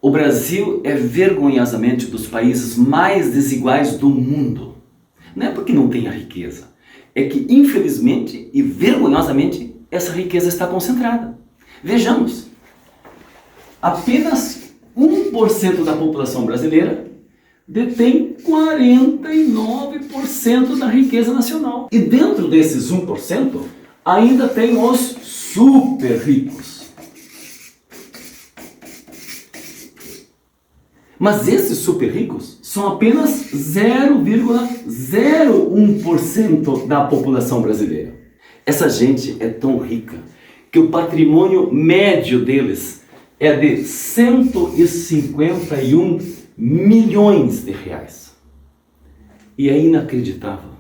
O Brasil é vergonhosamente um dos países mais desiguais do mundo. Não é porque não tem a riqueza, é que infelizmente e vergonhosamente essa riqueza está concentrada. Vejamos, apenas 1% da população brasileira detém 49% da riqueza nacional. E dentro desses 1%, ainda tem os super ricos. Mas esses super ricos são apenas 0,01% da população brasileira. Essa gente é tão rica que o patrimônio médio deles é de 151 milhões de reais. E é inacreditável.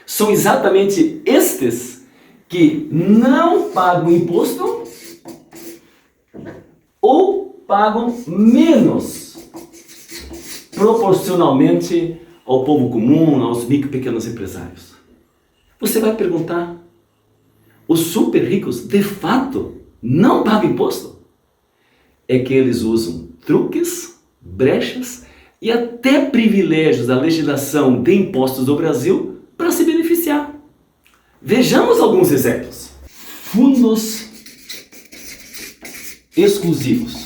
São exatamente estes que não pagam imposto ou pagam menos proporcionalmente ao povo comum, aos micro e pequenos empresários. Você vai perguntar, os super ricos de fato não pagam imposto? É que eles usam truques, brechas e até privilégios da legislação de impostos do Brasil para se beneficiar. Vejamos alguns exemplos. Fundos exclusivos.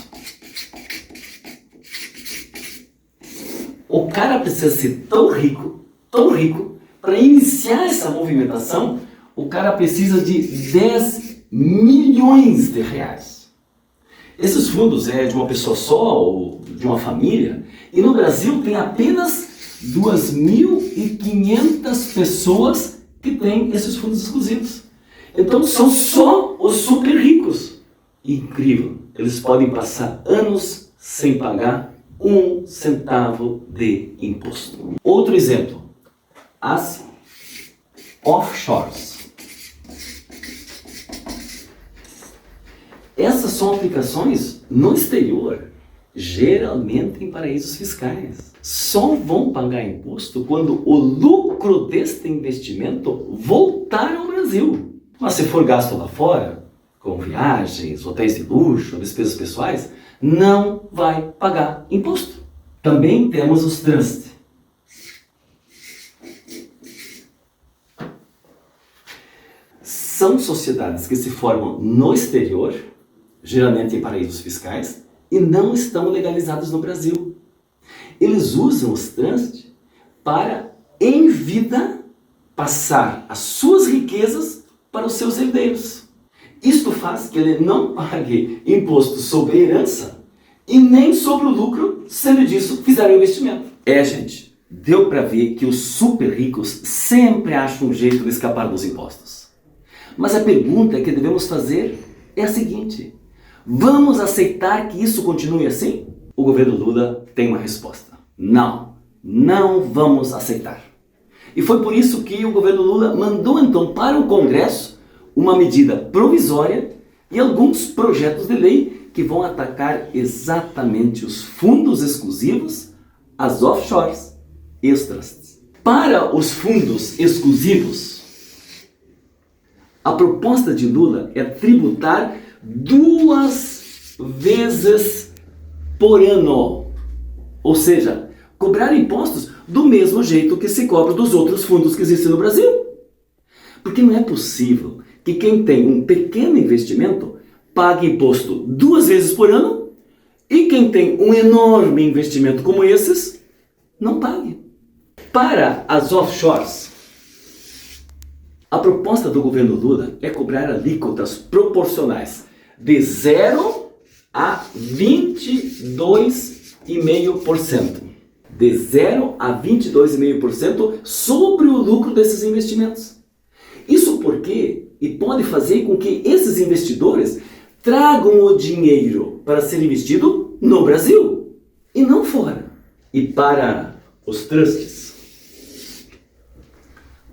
O cara precisa ser tão rico, para iniciar essa movimentação, o cara precisa de 10 milhões de reais. Esses fundos é de uma pessoa só ou de uma família, e no Brasil tem apenas 2.500 pessoas que têm esses fundos exclusivos. Então são só os super ricos. Incrível, eles podem passar anos sem pagar 1 centavo de imposto. Outro exemplo, as offshores. Essas são aplicações no exterior, geralmente em paraísos fiscais. Só vão pagar imposto quando o lucro deste investimento voltar ao Brasil. Mas se for gasto lá fora, com viagens, hotéis de luxo, despesas pessoais, não vai pagar imposto. Também temos os trusts. São sociedades que se formam no exterior, geralmente em paraísos fiscais, e não estão legalizados no Brasil. Eles usam os trusts para, em vida, passar as suas riquezas para os seus herdeiros. Isto faz que ele não pague imposto sobre a herança e nem sobre o lucro, se ele disso fizer o investimento. Gente, deu para ver que os super ricos sempre acham um jeito de escapar dos impostos. Mas a pergunta que devemos fazer é a seguinte: vamos aceitar que isso continue assim? O governo Lula tem uma resposta. Não vamos aceitar. E foi por isso que o governo Lula mandou então para o Congresso uma medida provisória e alguns projetos de lei que vão atacar exatamente os fundos exclusivos, as offshores e os trusts. Para os fundos exclusivos, a proposta de Lula é tributar 2 vezes por ano. Ou seja, cobrar impostos do mesmo jeito que se cobra dos outros fundos que existem no Brasil. Porque não é possível que quem tem um pequeno investimento pague imposto 2 vezes por ano e quem tem um enorme investimento como esses não pague. Para as offshores, a proposta do governo Lula é cobrar alíquotas proporcionais de 0 a 22,5%. De 0 a 22,5% sobre o lucro desses investimentos. Isso porque, e pode fazer com que esses investidores tragam o dinheiro para ser investido no Brasil e não fora. E para os trusts,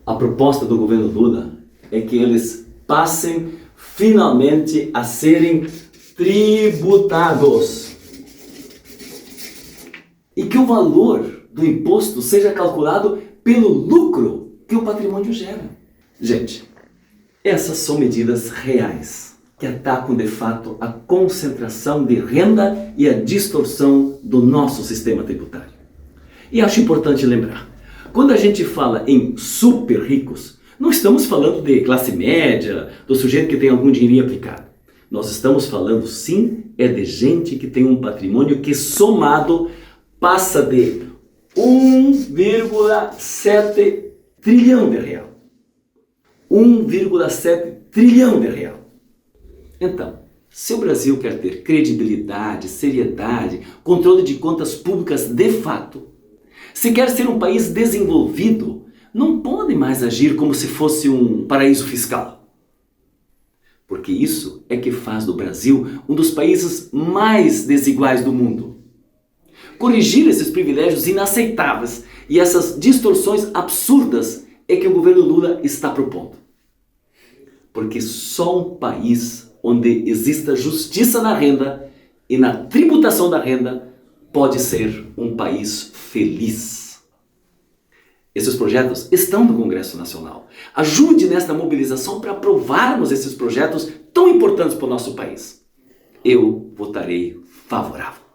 a proposta do governo Lula é que eles passem finalmente a serem tributados. E que o valor do imposto seja calculado pelo lucro que o patrimônio gera. Gente, essas são medidas reais, que atacam de fato a concentração de renda e a distorção do nosso sistema tributário. E acho importante lembrar, quando a gente fala em super ricos, não estamos falando de classe média, do sujeito que tem algum dinheirinho aplicado. Nós estamos falando sim, de gente que tem um patrimônio que somado passa de 1,7 trilhão de real. 1,7 trilhão de real. Então, se o Brasil quer ter credibilidade, seriedade, controle de contas públicas de fato, se quer ser um país desenvolvido, não pode mais agir como se fosse um paraíso fiscal. Porque isso é que faz do Brasil um dos países mais desiguais do mundo. Corrigir esses privilégios inaceitáveis e essas distorções absurdas é que o governo Lula está propondo. Porque só um país onde exista justiça na renda e na tributação da renda pode ser um país feliz. Esses projetos estão no Congresso Nacional. Ajude nesta mobilização para aprovarmos esses projetos tão importantes para o nosso país. Eu votarei favorável.